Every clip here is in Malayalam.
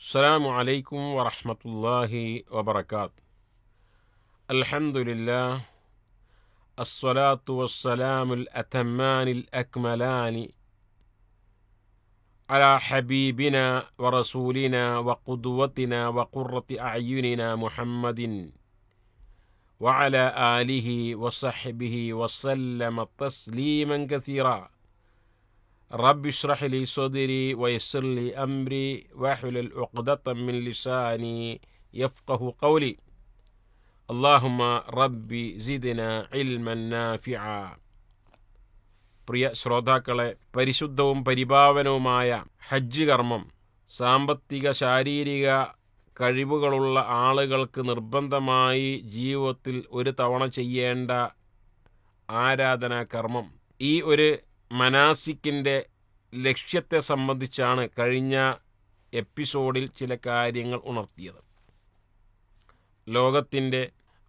അസ്സലാമു അലൈക്കും വറഹ്മത്തുള്ളാഹി വബറകാത്ത്. അൽഹംദുലില്ലാഹ് അസ്സലാത്തു വസ്സലാമുൽ അതമ്മാനിൽ അക്മലാനി അലാ ഹബീബിനാ വറസൂലിനാ വഖുദ്വത്തിനാ വഖുർറത്തി അഅ്യുനിനാ മുഹമ്മദിൻ വഅലാ ആലിഹി വസഹ്ബിഹി വസല്ലമ തസ്ലീമൻ കസീറാ. റബ്ബി ഇശ്റഹ് ലി സദ്രി വയസ്സിർ ലി അംരി വഹ്ലുൽ ഉഖ്ദതം മിൻ ലിസാനി യഫ്ഖഹു ഖൗലി. അല്ലാഹുമ്മ റബ്ബി സിദ്നാ ഇൽമൻ നാഫിഅ. പ്രിയ ശ്രോതാക്കളെ, പരിശുദ്ധവും പരിപാവനവുമായ ഹജ്ജ് കർമ്മം സാമ്പത്തിക ശാരീരിക കഴിവുകളുള്ള ആളുകൾക്ക് നിർബന്ധമായി ജീവിതത്തിൽ ഒരു തവണ ചെയ്യേണ്ട ആരാധനാ കർമ്മം. ഈ ഒരു മനാസിക്കിൻ്റെ ലക്ഷ്യത്തെ സംബന്ധിച്ചാണ് കഴിഞ്ഞ എപ്പിസോഡിൽ ചില കാര്യങ്ങൾ ഉണർത്തിയത്. ലോകത്തിൻ്റെ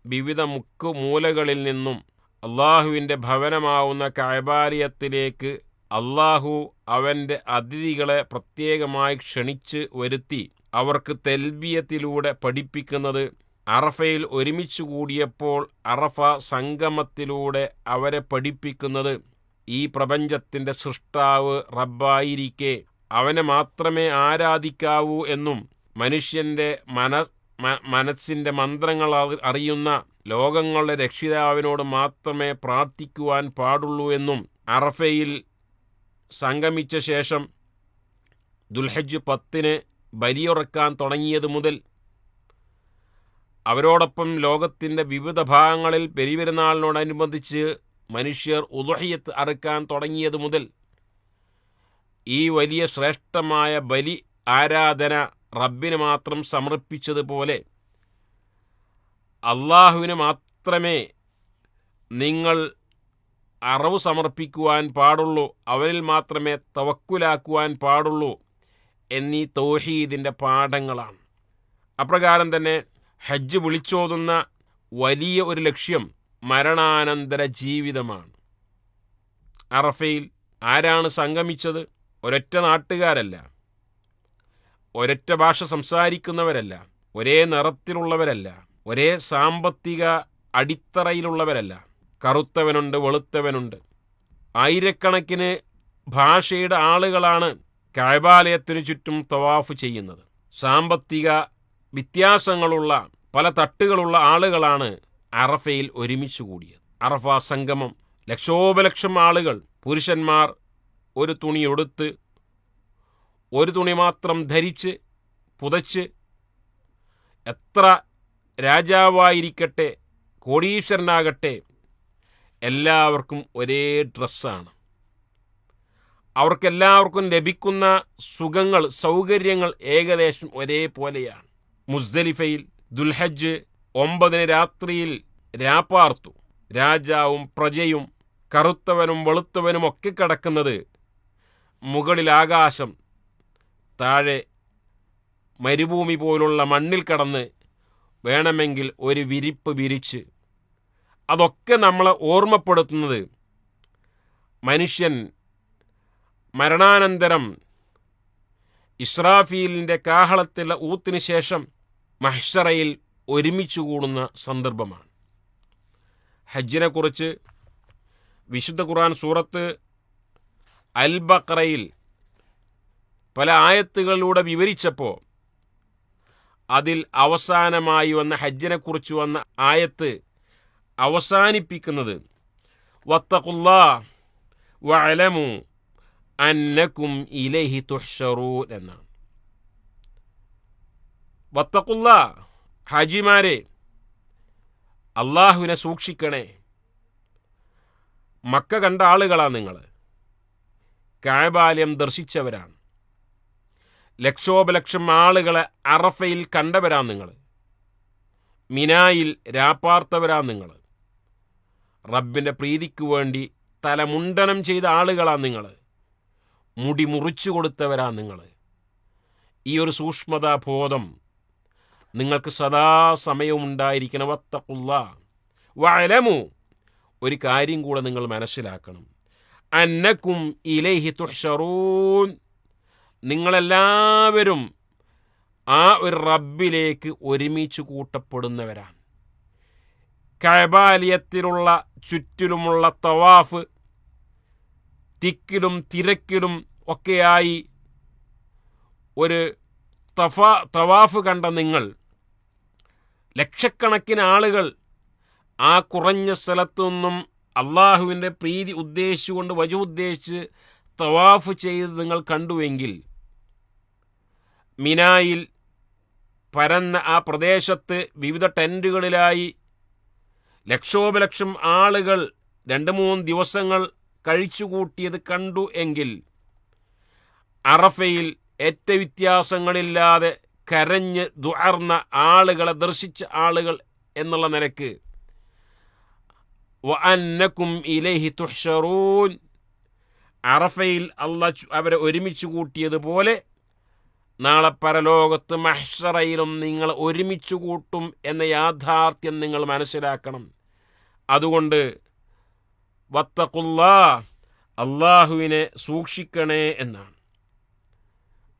വിവിധ മുക്കുമൂലകളിൽ നിന്നും അള്ളാഹുവിൻ്റെ ഭവനമാവുന്ന കഅബാലയത്തിലേക്ക് അള്ളാഹു അവൻ്റെ അതിഥികളെ പ്രത്യേകമായി ക്ഷണിച്ച് വരുത്തി അവർക്ക് തൽബിയത്തിലൂടെ പഠിപ്പിക്കുന്നത്, അറഫയിൽ ഒരുമിച്ച് കൂടിയപ്പോൾ അറഫ സംഗമത്തിലൂടെ അവരെ പഠിപ്പിക്കുന്നത്, ഈ പ്രപഞ്ചത്തിൻ്റെ സൃഷ്ടാവ് റബ്ബായിരിക്കെ അവനെ മാത്രമേ ആരാധിക്കാവൂ എന്നും മനുഷ്യൻ്റെ മനസ്സിൻ്റെ മന്ത്രങ്ങൾ അറിയുന്ന ലോകങ്ങളുടെ രക്ഷിതാവിനോട് മാത്രമേ പ്രാർത്ഥിക്കുവാൻ പാടുള്ളൂ എന്നും, അറഫയിൽ സംഗമിച്ച ശേഷം ദുൽഹജ്ജ് 10 ബലിയുറക്കാൻ തുടങ്ങിയത് മുതൽ അവരോടൊപ്പം ലോകത്തിൻ്റെ വിവിധ ഭാഗങ്ങളിൽ പെരുന്നാളിനോടനുബന്ധിച്ച് മനുഷ്യർ ഉദ്ഹിയ്യത്ത് അറുക്കാൻ തുടങ്ങിയത് മുതൽ ഈ വലിയ ശ്രേഷ്ഠമായ ബലി ആരാധന റബ്ബിന് മാത്രം സമർപ്പിച്ചതുപോലെ അള്ളാഹുവിന് മാത്രമേ നിങ്ങൾ അറവ് സമർപ്പിക്കുവാൻ പാടുള്ളൂ, അവരിൽ മാത്രമേ തവക്കുലാക്കുവാൻ പാടുള്ളൂ എന്നീ തൗഹീദിൻ്റെ പാഠങ്ങളാണ്. അപ്രകാരം തന്നെ ഹജ്ജ് വിളിച്ചോതുന്ന വലിയ ഒരു ലക്ഷ്യം മരണാനന്തര ജീവിതമാണ്. അറഫയിൽ ആരാണ് സംഗമിച്ചത്? ഒരൊറ്റ നാട്ടുകാരല്ല, ഒരൊറ്റ ഭാഷ സംസാരിക്കുന്നവരല്ല, ഒരേ നിറത്തിലുള്ളവരല്ല, ഒരേ സാമ്പത്തിക അടിത്തറയിലുള്ളവരല്ല. കറുത്തവനുണ്ട്, വെളുത്തവനുണ്ട്. ആയിരക്കണക്കിന് ഭാഷയുടെ ആളുകളാണ് കഅബാലയത്തിനു ചുറ്റും തവാഫ് ചെയ്യുന്നത്. സാമ്പത്തിക വ്യത്യാസങ്ങളുള്ള പല തട്ടുകളുള്ള ആളുകളാണ് അറഫയിൽ ഒരുമിച്ച് കൂടിയത്. അറഫ സംഗമം ലക്ഷോപലക്ഷം ആളുകൾ, പുരുഷന്മാർ ഒരു തുണി ഉടുത്ത്, ഒരു തുണി മാത്രം ധരിച്ച് പുതച്ച്, എത്ര രാജാവായിരിക്കട്ടെ കോടീശ്വരനാകട്ടെ എല്ലാവർക്കും ഒരേ ഡ്രസ്സാണ്. അവർക്കെല്ലാവർക്കും ലഭിക്കുന്ന സുഖങ്ങൾ, സൗകര്യങ്ങൾ ഏകദേശം ഒരേപോലെയാണ്. മുസ്ദലിഫയിൽ ദുൽഹജ്ജ് 9 രാത്രിയിൽ രാപ്പാർത്തു. രാജാവും പ്രജയും കറുത്തവനും വെളുത്തവനും ഒക്കെ കിടക്കുന്നത് മുകളിൽ ആകാശം, താഴെ മരുഭൂമി പോലുള്ള മണ്ണിൽ കടന്ന് വേണമെങ്കിൽ ഒരു വിരിപ്പ് വിരിച്ച്. അതൊക്കെ നമ്മളെ ഓർമ്മപ്പെടുത്തുന്നത് മനുഷ്യൻ മരണാനന്തരം ഇസ്രാഫീലിൻ്റെ കാഹളത്തിലെ ഊത്തിന് ശേഷം മഹ്ശറയിൽ ഒരുമിച്ച് കൂടുന്ന സന്ദർഭമാണ്. ഹജ്ജിനെക്കുറിച്ച് വിശുദ്ധ ഖുർആൻ സൂറത്ത് അൽ ബഖറയിൽ പല ആയത്തുകളിലൂടെ വിവരിച്ചപ്പോൾ അതിൽ അവസാനമായി വന്ന ഹജ്ജിനെക്കുറിച്ച് വന്ന ആയത്ത് അവസാനിപ്പിക്കുന്നത് വത്തഖുല്ലാഹ് വഅലമു അന്നകും ഇലൈഹി തുഹ്ശറൂൻ എന്നാണ്. വത്തഖുല്ലാഹ്, ഹാജിമാരെ അള്ളാഹുവിനെ സൂക്ഷിക്കണേ. മക്ക കണ്ട ആളുകളാണ് നിങ്ങൾ, കഅബാലയം ദർശിച്ചവരാണ്, ലക്ഷോപലക്ഷം ആളുകളെ അറഫയിൽ കണ്ടവരാണ് നിങ്ങൾ, മിനായിൽ രാപ്പാർത്തവരാണ് നിങ്ങൾ, റബ്ബിൻ്റെ പ്രീതിക്ക് വേണ്ടി തലമുണ്ടനം ചെയ്ത ആളുകളാണ് നിങ്ങൾ, മുടി മുറിച്ചു കൊടുത്തവരാണ് നിങ്ങൾ. ഈ ഒരു സൂക്ഷ്മതാബോധം നിങ്ങൾക്ക് സദാസമയവും ഉണ്ടായിരിക്കണം. വത്തഖുല്ലാഹ് വഅലമു, ഒരു കാര്യം കൂടെ നിങ്ങൾ മനസ്സിലാക്കണം, അന്നകും ഇലൈഹി തുഹ്ശറൂൻ, നിങ്ങളെല്ലാവരും ആ ഒരു റബ്ബിലേക്ക് ഒരുമിച്ച് കൂട്ടപ്പെടുന്നവരാണ്. കഅബാലയത്തിലുള്ള ചുറ്റിലുമുള്ള തവാഫ് തിക്കിലും തിരക്കിലും ഒക്കെയായി ഒരു തവാഫ് കണ്ട നിങ്ങൾ, ലക്ഷക്കണക്കിന് ആളുകൾ ആ കുറഞ്ഞ സ്ഥലത്തു നിന്നും അള്ളാഹുവിൻ്റെ പ്രീതി ഉദ്ദേശിച്ചുകൊണ്ട് ഉദ്ദേശിച്ച് തവാഫ് ചെയ്ത് നിങ്ങൾ കണ്ടുവെങ്കിൽ, മിനായിൽ പരന്ന ആ പ്രദേശത്ത് വിവിധ ടെൻറ്റുകളിലായി ലക്ഷോപലക്ഷം ആളുകൾ 2-3 ദിവസങ്ങൾ കഴിച്ചുകൂട്ടിയത് കണ്ടു എങ്കിൽ, അറഫയിൽ ഏറ്റ വ്യത്യാസങ്ങളില്ലാതെ കരഞ്ഞ് ദുഅർന്ന ആളുകളെ ദർശിച്ച ആളുകൾ എന്നുള്ള നിലക്ക് വഅന്നകും ഇലൈഹി തുഹ്ശറൂൻ, അറഫയിൽ അല്ലാഹ് അവരെ ഒരുമിച്ച് കൂട്ടിയതുപോലെ നാളെ പരലോകത്ത് മഹ്ശറയിലും നിങ്ങൾ ഒരുമിച്ച് കൂട്ടും എന്ന യാഥാർത്ഥ്യം നിങ്ങൾ മനസ്സിലാക്കണം. അതുകൊണ്ട് വത്തഖുല്ലാ, അള്ളാഹുവിനെ സൂക്ഷിക്കണേ എന്നാണ്.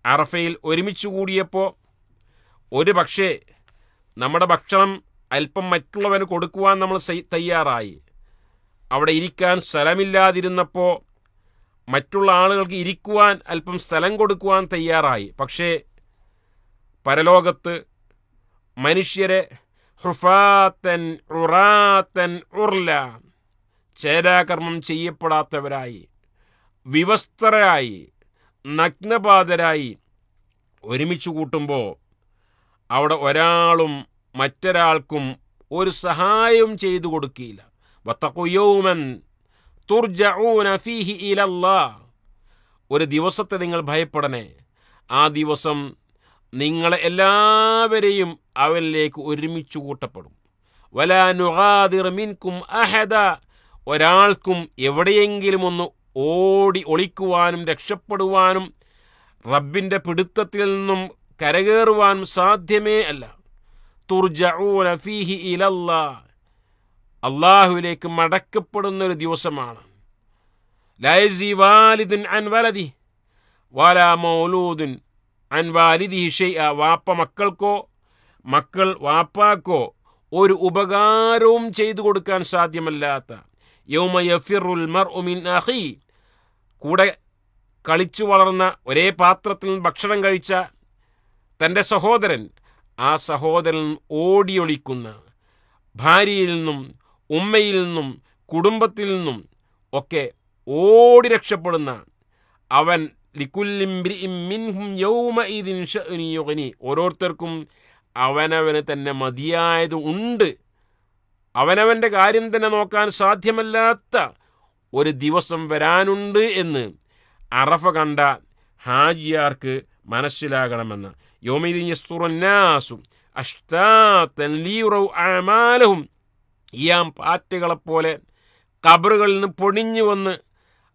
അറഫയിൽ ഒരുമിച്ച് കൂടിയപ്പോൾ ഒരു പക്ഷേ നമ്മുടെ ഭക്ഷണം അല്പം മറ്റുള്ളവന് കൊടുക്കുവാൻ നമ്മൾ തയ്യാറായി. അവിടെ ഇരിക്കാൻ സ്ഥലമില്ലാതിരുന്നപ്പോൾ മറ്റുള്ള ആളുകൾക്ക് ഇരിക്കുവാൻ അല്പം സ്ഥലം കൊടുക്കുവാൻ തയ്യാറായി. പക്ഷേ പരലോകത്ത് മനുഷ്യരെ ഹുഫാത്തൻ ഉറാത്തൻ ഉർല, ചേരാകർമ്മം ചെയ്യപ്പെടാത്തവരായി, വിവസ്ത്രരായി, നഗ്നപാതരായി ഒരുമിച്ച് കൂട്ടുമ്പോൾ അവിടെ ഒരാളും മറ്റൊരാൾക്കും ഒരു സഹായവും ചെയ്തു കൊടുക്കില്ല. വത്തഖു യൗമൻ തുർജഊന ഫീഹി ഇലല്ലാഹ്, ഒരു ദിവസത്തെ നിങ്ങൾ ഭയപ്പെടണേ. ആ ദിവസം നിങ്ങളെ എല്ലാവരെയും അവനിലേക്ക് ഒരുമിച്ച് കൂട്ടപ്പെടും. വലാ നുഗാദിർ മിൻകും അഹദ, ഒരാൾക്കും എവിടെയെങ്കിലും ഒന്ന് ഓടി ഒളിക്കുവാനും രക്ഷപ്പെടുവാനും റബ്ബിൻ്റെ പിടുത്തത്തിൽ നിന്നും കരകയറുവാനും സാധ്യമേ അല്ല. തുർജഊന ഫീഹി ഇലല്ലാഹ്, അള്ളാഹുവിലേക്ക് മടക്കപ്പെടുന്നൊരു ദിവസമാണ്. ലാ യജ്സി വാലിദുൻ അൻ വലദിഹി വലാ മൗലൂദുൻ അൻ വാലിദിഹി ഷൈഅ, വാപ്പ മക്കൾക്കോ മക്കൾ വാപ്പാക്കോ ഒരു ഉപകാരവും ചെയ്തു കൊടുക്കാൻ സാധ്യമല്ലാത്ത, യൗമ യഫിറുൽ മർഉ മിൻ അഖീ, കൂടെ കളിച്ചു വളർന്ന ഒരേ പാത്രത്തിൽ ഭക്ഷണം കഴിച്ച തൻ്റെ സഹോദരൻ, ആ സഹോദരൻ ഓടിയൊളിക്കുന്ന, ഭാര്യയിൽ നിന്നും ഉമ്മയിൽ നിന്നും കുടുംബത്തിൽ നിന്നും ഒക്കെ ഓടി രക്ഷപ്പെടുന്ന അവൻ, ലികുല്ലിംബ്രിഇം മിൻഹും യൗമഇദിൻ ശഅ്നു യുഗ്നി, ഓരോരുത്തർക്കും അവനവന് തന്നെ മതിയായത് ഉണ്ട്, അവനവൻ്റെ കാര്യം തന്നെ നോക്കാൻ സാധ്യമല്ലാത്ത ഒരു ദിവസം വരാനുണ്ട് എന്ന് അറഫ കണ്ട ഹാജിയാർക്ക് മനസ്സിലാകണമെന്ന്. യൗമഇദിൻ യസ്തുറുന്നാസു അഷ്താതൻ ലിയുറൗ അഅമാലഹും, ഈയാം പാറ്റകളെപ്പോലെ ഖബറുകളിൽ നിന്ന് പൊടിഞ്ഞു വന്ന്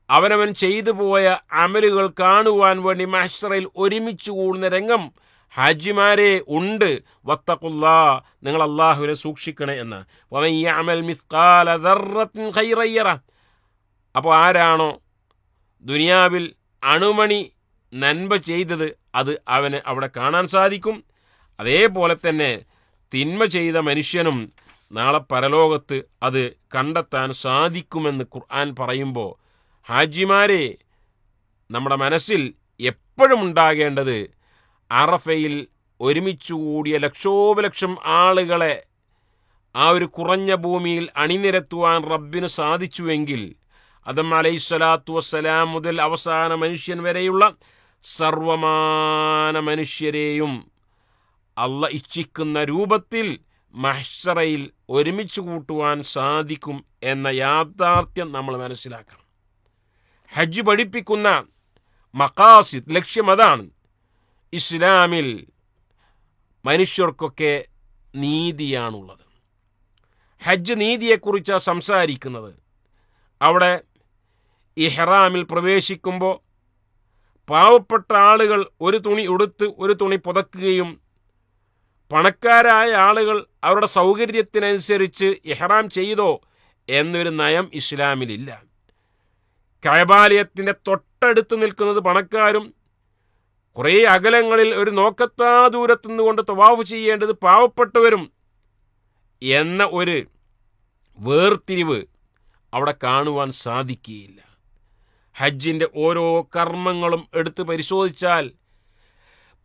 അവനവൻ ചെയ്തു പോയ അമലുകൾ കാണുവാൻ വേണ്ടി മഹ്ശറയിൽ ഒരുമിച്ച് കൂടുന്ന രംഗം ഹാജിമാരെ ഉണ്ട്. വത്തഖുല്ലാ, നിങ്ങൾ അള്ളാഹുവിനെ സൂക്ഷിക്കണേ എന്ന്. വമൻ യഅമൽ മിസ്ഖാല ദർറത്തിൻ ഖൈറൻ യറ, അപ്പോൾ ആരാണോ ദുനിയാവിൽ അണുമണി നന്മ ചെയ്തത് അത് അവന് അവിടെ കാണാൻ സാധിക്കും. അതേപോലെ തന്നെ തിന്മ ചെയ്ത മനുഷ്യനും നാളെ പരലോകത്ത് അത് കണ്ടെത്താൻ സാധിക്കുമെന്ന് ഖുർആൻ പറയുമ്പോൾ, ഹാജിമാരെ, നമ്മുടെ മനസ്സിൽ എപ്പോഴും ഉണ്ടാകേണ്ടത് അറഫയിൽ ഒരുമിച്ച് കൂടിയ ലക്ഷോപലക്ഷം ആളുകളെ ആ ഒരു കുറഞ്ഞ ഭൂമിയിൽ അണിനിരത്തുവാൻ റബ്ബിന് സാധിച്ചുവെങ്കിൽ, ആദം അലൈഹിസ്സലാത്തു വസ്സലാം മുതൽ അവസാന മനുഷ്യൻ വരെയുള്ള സർവമാന മനുഷ്യരെയും അള്ളാഹ് ഇച്ഛിക്കുന്ന രൂപത്തിൽ മഹ്ശറയിൽ ഒരുമിച്ച് കൂട്ടുവാൻ സാധിക്കും എന്ന യാഥാർത്ഥ്യം നമ്മൾ മനസ്സിലാക്കണം. ഹജ്ജ് പഠിപ്പിക്കുന്ന മഖാസിദ്, ലക്ഷ്യം അതാണ്. ഇസ്ലാമിൽ മനുഷ്യർക്കൊക്കെ നീതിയാണുള്ളത്. ഹജ്ജ് നീതിയെക്കുറിച്ചാണ് സംസാരിക്കുന്നത്. അവിടെ ഇഹ്റാമിൽ പ്രവേശിക്കുമ്പോൾ പാവപ്പെട്ട ആളുകൾ ഒരു തുണി ഉടുത്ത് ഒരു തുണി പുതക്കുകയും പണക്കാരായ ആളുകൾ അവരുടെ സൗകര്യത്തിനനുസരിച്ച് ഇഹ്റാം ചെയ്തോ എന്നൊരു നയം ഇസ്ലാമിലില്ല. കഅബാലയത്തിൻ്റെ തൊട്ടടുത്ത് നിൽക്കുന്നത് പണക്കാരും കുറേ അകലങ്ങളിൽ ഒരു നോക്കത്താ ദൂരത്തു നിന്നുകൊണ്ട് തവാഫ് ചെയ്യേണ്ടത് പാവപ്പെട്ടവരും എന്ന ഒരു വേർതിരിവ് അവിടെ കാണുവാൻ സാധിക്കുകയില്ല. ഹജ്ജിൻ്റെ ഓരോ കർമ്മങ്ങളും എടുത്ത് പരിശോധിച്ചാൽ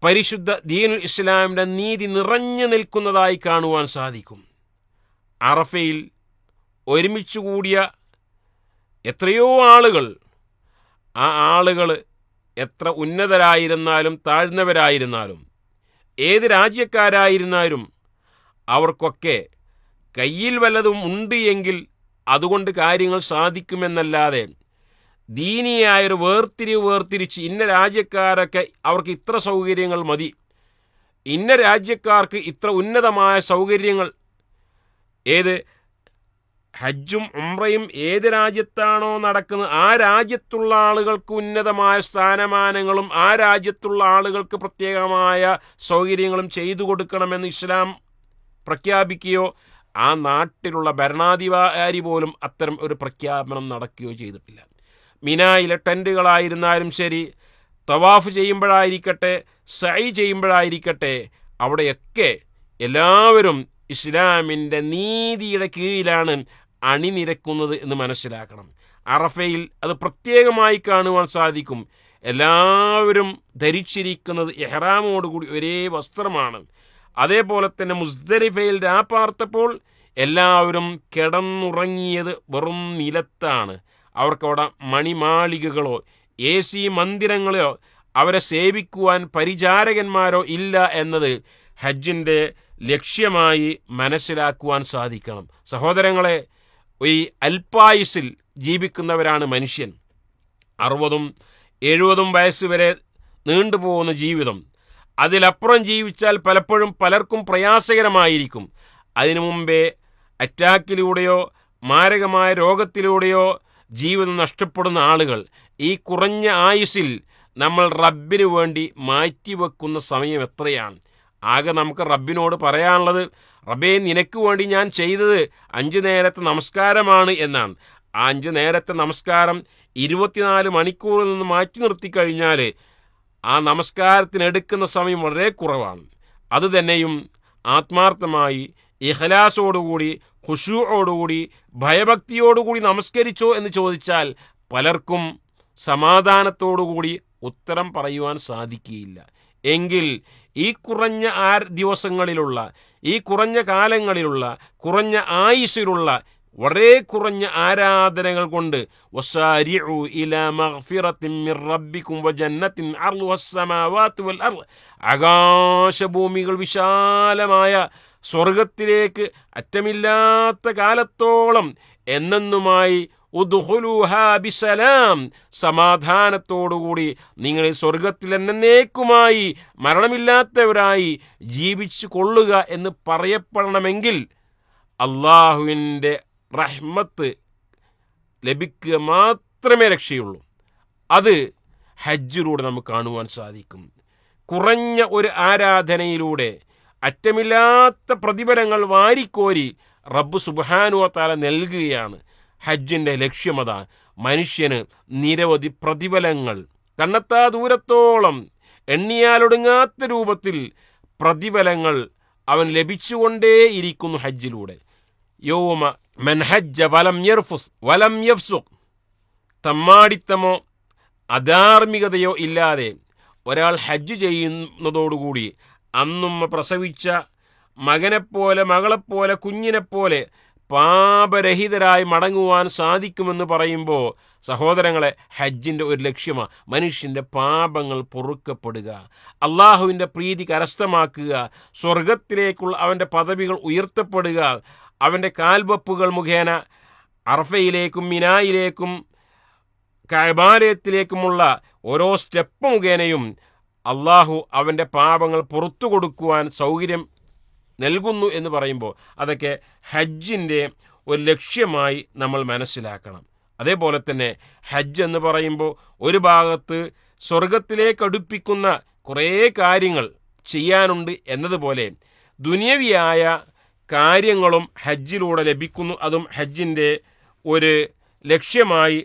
പരിശുദ്ധ ദീനുൽ ഇസ്ലാമിൻ്റെ നീതി നിറഞ്ഞു നിൽക്കുന്നതായി കാണുവാൻ സാധിക്കും. അറഫയിൽ ഒരുമിച്ച് കൂടിയ എത്രയോ ആളുകൾ, ആ ആളുകൾ എത്ര ഉന്നതരായിരുന്നാലും താഴ്ന്നവരായിരുന്നാലും ഏത് രാജ്യക്കാരായിരുന്നാലും അവർക്കൊക്കെ കയ്യിൽ വല്ലതും ഉണ്ട് എങ്കിൽ അതുകൊണ്ട് കാര്യങ്ങൾ സാധിക്കുമെന്നല്ലാതെ ദീനിയായൊരു വേർതിരിച്ച് ഇന്ന രാജ്യക്കാരൊക്കെ അവർക്ക് ഇത്ര സൗകര്യങ്ങൾ മതി, ഇന്ന രാജ്യക്കാർക്ക് ഇത്ര ഉന്നതമായ സൗകര്യങ്ങൾ, ഏത് ഹജ്ജും ഉംറയും ഏത് രാജ്യത്താണോ നടക്കുന്നത് ആ രാജ്യത്തുള്ള ആളുകൾക്ക് ഉന്നതമായ സ്ഥാനമാനങ്ങളും ആ രാജ്യത്തുള്ള ആളുകൾക്ക് പ്രത്യേകമായ സൗകര്യങ്ങളും ചെയ്തു കൊടുക്കണമെന്ന് ഇസ്ലാം പ്രഖ്യാപിക്കുകയോ ആ നാട്ടിലുള്ള ഭരണാധികാരി പോലും അത്തരം ഒരു പ്രഖ്യാപനം നടക്കുകയോ ചെയ്തിട്ടില്ല. മിനായിലെ ടെൻറ്റുകളായിരുന്നാലും ശരി, തവാഫ് ചെയ്യുമ്പോഴായിരിക്കട്ടെ, സഅയ് ചെയ്യുമ്പോഴായിരിക്കട്ടെ, അവിടെയൊക്കെ എല്ലാവരും ഇസ്ലാമിൻ്റെ നീതിയുടെ കീഴിലാണ് അണിനിരക്കുന്നത് എന്ന് മനസ്സിലാക്കണം. അറഫയിൽ അത് പ്രത്യേകമായി കാണുവാൻ സാധിക്കും. എല്ലാവരും ധരിച്ചിരിക്കുന്നത് ഇഹ്റാമോടുകൂടി ഒരേ വസ്ത്രമാണ്. അതേപോലെ തന്നെ മുസ്ദലിഫയിൽ രാപ്പാർത്തപ്പോൾ എല്ലാവരും കിടന്നുറങ്ങിയത് വെറും നിലത്താണ്. അവർക്കവിടെ മണിമാളികകളോ AC മന്ദിരങ്ങളോ അവരെ സേവിക്കുവാൻ പരിചാരകന്മാരോ ഇല്ല എന്നത് ഹജ്ജിൻ്റെ ലക്ഷ്യമായി മനസ്സിലാക്കുവാൻ സാധിക്കണം. സഹോദരങ്ങളെ, ഈ അൽപായുസിൽ ജീവിക്കുന്നവരാണ് മനുഷ്യൻ. 60-70 വയസ്സ് വരെ നീണ്ടുപോകുന്ന ജീവിതം. അതിലപ്പുറം ജീവിച്ചാൽ പലപ്പോഴും പലർക്കും പ്രയാസകരമായിരിക്കും. അതിനു മുമ്പേ അറ്റാക്കിലൂടെയോ മാരകമായ രോഗത്തിലൂടെയോ ജീവിതം നഷ്ടപ്പെടുന്ന ആളുകൾ ഈ കുറഞ്ഞ ആയുസ്സിൽ നമ്മൾ റബ്ബിനു വേണ്ടി മാറ്റിവെക്കുന്ന സമയം എത്രയാണ്? ആകെ നമുക്ക് റബ്ബിനോട് പറയാനുള്ളത്, റബ്ബേ നിനക്ക് വേണ്ടി ഞാൻ ചെയ്തത് 5 നേരത്തെ നമസ്കാരമാണ് എന്നാണ്. ആ 5 നേരത്തെ നമസ്കാരം 24 മണിക്കൂറിൽ നിന്ന് മാറ്റി നിർത്തിക്കഴിഞ്ഞാൽ ആ നമസ്കാരത്തിനെടുക്കുന്ന സമയം വളരെ കുറവാണ്. അതുതന്നെയും ആത്മാർത്ഥമായി ഇഖ്ലാസോടുകൂടി ഖുശൂഅോടുകൂടി ഭയഭക്തിയോടുകൂടി നമസ്കരിച്ചോ എന്ന് ചോദിച്ചാൽ പലർക്കും സമാധാനത്തോടുകൂടി ഉത്തരം പറയുവാൻ സാധിക്കുകയില്ല. എങ്കിൽ ഈ കുറഞ്ഞ ദിവസങ്ങളിലുള്ള, ഈ കുറഞ്ഞ കാലങ്ങളിലുള്ള, കുറഞ്ഞ ആയുസ്സിലുള്ള വളരെ കുറഞ്ഞ ആരാധനകൾ കൊണ്ട് വസാരിഉ ഇലാ മഗ്ഫിറത്തിൻ മിർ റബ്ബിക്കും വജന്നത്തിൻ അർളുഹസ് സമാവാതു വൽ അർള്, ആകാശഭൂമികൾ വിശാലമായ സ്വർഗത്തിലേക്ക് അറ്റമില്ലാത്ത കാലത്തോളം എന്നെന്നുമായി ഉദ്ഖുലൂഹാ ബിസലാം, സമാധാനത്തോടുകൂടി നിങ്ങൾ ഈ സ്വർഗത്തിൽ എന്നേക്കുമായി മരണമില്ലാത്തവരായി ജീവിച്ചു കൊള്ളുക എന്ന് പറയപ്പെടണമെങ്കിൽ അള്ളാഹുവിൻ്റെ റഹ്മത്ത് ലഭിക്കുക മാത്രമേ രക്ഷയുള്ളൂ. അത് ഹജ്ജിലൂടെ നമുക്ക് കാണുവാൻ സാധിക്കും. കുറഞ്ഞ ഒരു ആരാധനയിലൂടെ അറ്റമില്ലാത്ത പ്രതിഫലങ്ങൾ വാരിക്കോരി റബ്ബ് സുബ്ഹാനഹു വ തആല നൽകുകയാണ്. ഹജ്ജിൻ്റെ ലക്ഷ്യമത മനുഷ്യന് നിരവധി പ്രതിഫലങ്ങൾ, കണ്ണെത്താ ദൂരത്തോളം എണ്ണിയാലൊടുങ്ങാത്ത രൂപത്തിൽ പ്രതിഫലങ്ങൾ അവൻ ലഭിച്ചുകൊണ്ടേയിരിക്കുന്നു ഹജ്ജിലൂടെ. യൗമ മൻ ഹജ്ജ വലം യർഫുസ് വലം യഫ്സുഖ്, തമ്മാടിത്തമോ അധാർമികതയോ ഇല്ലാതെ ഒരാൾ ഹജ്ജ് ചെയ്യുന്നതോടുകൂടി അന്നുമ്മ പ്രസവിച്ച മകനെപ്പോലെ മകളെപ്പോലെ കുഞ്ഞിനെപ്പോലെ പാപരഹിതരായി മടങ്ങുവാൻ സാധിക്കുമെന്ന് പറയുമ്പോൾ സഹോദരങ്ങളെ, ഹജ്ജിൻ്റെ ഒരു ലക്ഷ്യമാണ് മനുഷ്യൻ്റെ പാപങ്ങൾ പൊറുക്കപ്പെടുക, അള്ളാഹുവിൻ്റെ പ്രീതി കരസ്ഥമാക്കുക, സ്വർഗത്തിലേക്കുള്ള അവൻ്റെ പദവികൾ ഉയർത്തപ്പെടുക. അവൻ്റെ കാൽവെപ്പുകൾ മുഖേന അറഫയിലേക്കും മിനായിലേക്കും കഅബാലയത്തിലേക്കുമുള്ള ഓരോ സ്റ്റെപ്പ് മുഖേനയും അള്ളാഹു അവൻ്റെ പാപങ്ങൾ പുറത്തു കൊടുക്കുവാൻ സൗകര്യം നൽകുന്നു എന്ന് പറയുമ്പോൾ അതൊക്കെ ഹജ്ജിൻ്റെ ഒരു ലക്ഷ്യമായി നമ്മൾ മനസ്സിലാക്കണം. അതേപോലെ തന്നെ ഹജ്ജ് എന്ന് പറയുമ്പോൾ ഒരു ഭാഗത്ത് സ്വർഗത്തിലേക്ക് അടുപ്പിക്കുന്ന കുറേ കാര്യങ്ങൾ ചെയ്യാനുണ്ട് എന്നതുപോലെ ദുനിയവിയായ കാര്യങ്ങളും ഹജ്ജിലൂടെ ലഭിക്കുന്നു. അതും ഹജ്ജിൻ്റെ ഒരു ലക്ഷ്യമായി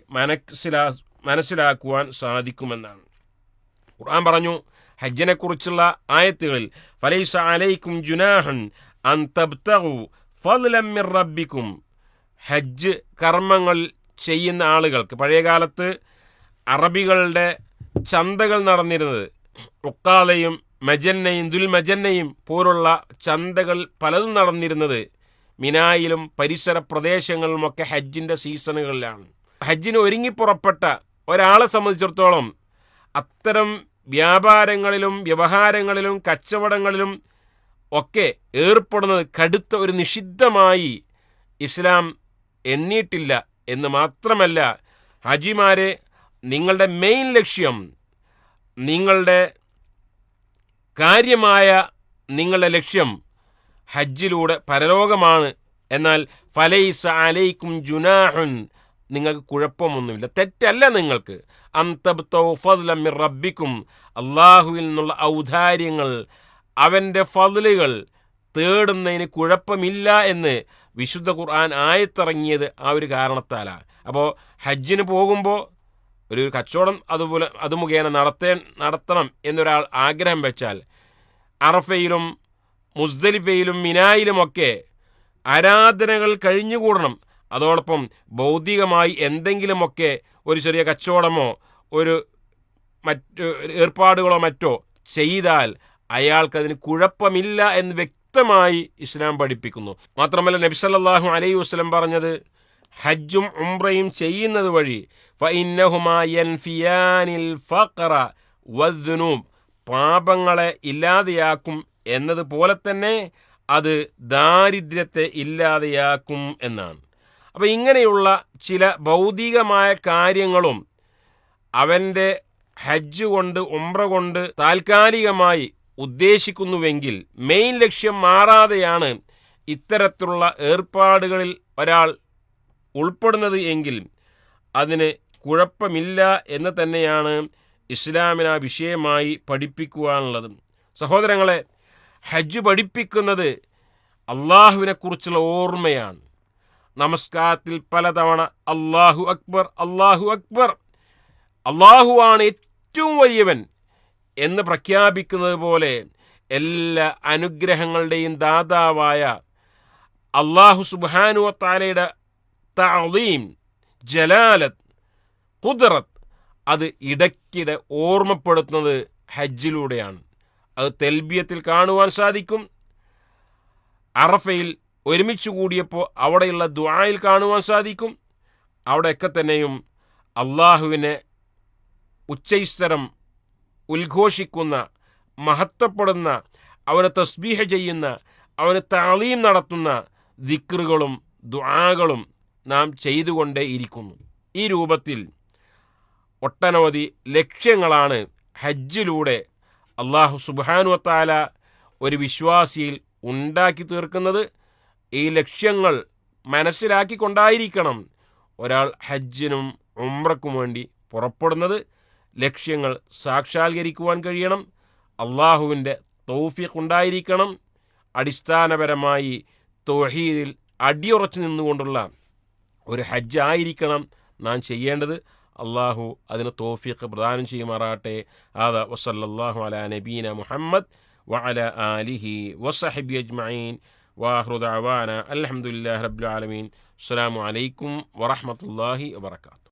മനസ്സിലാക്കുവാൻ സാധിക്കുമെന്നാണ്. ഖുർആൻ പറഞ്ഞു, ഹജ്ജിനെക്കുറിച്ചുള്ള ആയത്തുകളിൽ ഫലൈസ അലൈക്കും ജുനാഹൻ അൻ തബ്തഗു ഫദ്ലൻ മിർ റബ്ബിക്കും, ഹജ്ജ് കർമ്മങ്ങൾ ചെയ്യുന്ന ആളുകൾക്ക്, പഴയകാലത്ത് അറബികളുടെ ചന്തകൾ നടന്നിരുന്നത്, ഉക്കാലയും മജന്നയും ദുൽമജന്നയും പോലുള്ള ചന്തകൾ പലതും നടന്നിരുന്നത് മിനായിലും പരിസര പ്രദേശങ്ങളിലുമൊക്കെ ഹജ്ജിൻ്റെ സീസണുകളിലാണ്. ഹജ്ജിന് ഒരുങ്ങിപ്പുറപ്പെട്ട ഒരാളെ സംബന്ധിച്ചിടത്തോളം അത്തരം വ്യാപാരങ്ങളിലും വ്യവഹാരങ്ങളിലും കച്ചവടങ്ങളിലും ഒക്കെ ഏർപ്പെടുന്നത് കടുത്ത ഒരു നിഷിദ്ധമായി ഇസ്ലാം എണ്ണിയിട്ടില്ല. എന്ന് മാത്രമല്ല, ഹാജിമാരെ, നിങ്ങളുടെ മെയിൻ ലക്ഷ്യം, നിങ്ങളുടെ കാര്യമായ നിങ്ങളുടെ ലക്ഷ്യം ഹജ്ജിലൂടെ പരലോകമാണ്. എന്നാൽ ഫലൈസ അലൈക്കും ജുനാഹുൻ, നിങ്ങൾക്ക് കുഴപ്പമൊന്നുമില്ല, തെറ്റല്ല നിങ്ങൾക്ക്. അംതബ്തൗ ഫദ്ലൻ മിർ റബ്ബിക്കും, അള്ളാഹുവിൽ നിന്നുള്ള ഔദാര്യങ്ങൾ, അവൻ്റെ ഫദ്ലുകൾ തേടുന്നതിന് കുഴപ്പമില്ല എന്ന് വിശുദ്ധ ഖുർആൻ ആയത്തിറങ്ങിയത് ആ ഒരു കാരണത്താലാണ്. അപ്പോൾ ഹജ്ജിന് പോകുമ്പോൾ ഒരു കച്ചവടം അത് മുഖേന നടത്തണം എന്നൊരാൾ ആഗ്രഹം വെച്ചാൽ അറഫയിലും മുസ്ദലിഫയിലും മിനായിലുമൊക്കെ ആരാധനകൾ കഴിഞ്ഞുകൂടണം. അതോടൊപ്പം ഭൗതികമായി എന്തെങ്കിലുമൊക്കെ ഒരു ചെറിയ കച്ചവടമോ ഒരു മറ്റ് ഏർപ്പാടുകളോ മറ്റോ ചെയ്താൽ അയാൾക്കതിന് കുഴപ്പമില്ല എന്ന് വ്യക്തമായി ഇസ്ലാം പഠിപ്പിക്കുന്നു. മാത്രമല്ല, നബി സല്ലല്ലാഹു അലൈഹി വസല്ലം പറഞ്ഞത്, ഹജ്ജും ഉംറയും ചെയ്യുന്നത് വഴി ഫഇന്നഹുമാ യൻഫിയാനിൽ ഫഖറ വദ്ദുനൂബ്, പാപങ്ങളെ ഇല്ലാതെയാക്കും എന്നതുപോലെ തന്നെ അത് ദാരിദ്ര്യത്തെ ഇല്ലാതെയാക്കും എന്നാണ്. അപ്പോൾ ഇങ്ങനെയുള്ള ചില ഭൗതികമായ കാര്യങ്ങളും അവൻ്റെ ഹജ്ജ് കൊണ്ട് ഉംറ കൊണ്ട് താൽക്കാലികമായി ഉദ്ദേശിക്കുന്നുവെങ്കിൽ മെയിൻ ലക്ഷ്യം മാറാതെയാണ് ഇത്തരത്തിലുള്ള ഏർപ്പാടുകളിൽ ഒരാൾ ഉൾപ്പെടുന്നത് എങ്കിൽ അതിന് കുഴപ്പമില്ല എന്ന് തന്നെയാണ് ഇസ്ലാമിന് ആ വിഷയമായി പഠിപ്പിക്കുവാനുള്ളത്. സഹോദരങ്ങളെ, ഹജ്ജ് പഠിപ്പിക്കുന്നത് അള്ളാഹുവിനെക്കുറിച്ചുള്ള ഓർമ്മയാണ്. നമസ്കാരത്തിൽ പലതവണ അല്ലാഹു അക്ബർ, അല്ലാഹു അക്ബർ, അള്ളാഹുവാണ് ഏറ്റവും വലിയവൻ എന്ന് പ്രഖ്യാപിക്കുന്നത് പോലെ എല്ലാ അനുഗ്രഹങ്ങളുടെയും ദാതാവായ അല്ലാഹു സുബ്ഹാനഹു വ തആലയുടെ തഅളീം, ജലാലത്ത്, ഖുദ്റത്ത് അത് ഇടയ്ക്കിടെ ഓർമ്മപ്പെടുത്തുന്നത് ഹജ്ജിലൂടെയാണ്. അത് തെൽബിയത്തിൽ കാണുവാൻ സാധിക്കും. അറഫയിൽ ഒരുമിച്ച് കൂടിയപ്പോൾ അവിടെയുള്ള ദുആയിൽ കാണുവാൻ സാധിക്കും. അവിടെയൊക്കെ തന്നെയും അള്ളാഹുവിനെ ഉച്ചൈസ്തരം ഉദ്ഘോഷിക്കുന്ന, മഹത്വപ്പെടുന്ന, അവനെ തസ്ബീഹ് ചെയ്യുന്ന, അവന് തഅളീം നടത്തുന്ന ദിക്റുകളും ദുആകളും നാം ചെയ്തുകൊണ്ടേയിരിക്കുന്നു. ഈ രൂപത്തിൽ ഒട്ടനവധി ലക്ഷ്യങ്ങളാണ് ഹജ്ജിലൂടെ അല്ലാഹു സുബ്ഹാനഹു വ തആല ഒരു വിശ്വാസിയിൽ ഉണ്ടാക്കി തീർക്കുന്നത്. ഈ ലക്ഷ്യങ്ങൾ മനസ്സിലാക്കിക്കൊണ്ടായിരിക്കണം ഒരാൾ ഹജ്ജിനും ഉംറയ്ക്കും വേണ്ടി പുറപ്പെടുന്നത്. ലക്ഷ്യങ്ങൾ സാക്ഷാത്കരിക്കുവാൻ കഴിയണം. അള്ളാഹുവിൻ്റെ തൗഫീഖ് ഉണ്ടായിരിക്കണം. അടിസ്ഥാനപരമായി തൗഹീദിൽ അടിയുറച്ചു നിന്നുകൊണ്ടുള്ള ഒരു ഹജ്ജ് ആയിരിക്കണം നാം ചെയ്യേണ്ടത്. അള്ളാഹു അതിന് തൗഫീഖ് പ്രദാനം ചെയ്യുമാറാകട്ടെ. ആദാ വസല്ലല്ലാഹു അലാ നബീന മുഹമ്മദ് വഅലാ ആലിഹി വസഹ്ബിഹി അജ്മഈൻ. വാഖിറു ദഅവാന അൽഹംദുലില്ലാഹി റബ്ബിൽ ആലമീൻ. അസ്സലാമു അലൈക്കും വറഹ്മത്തുള്ളാഹി വബറകാതുഹു.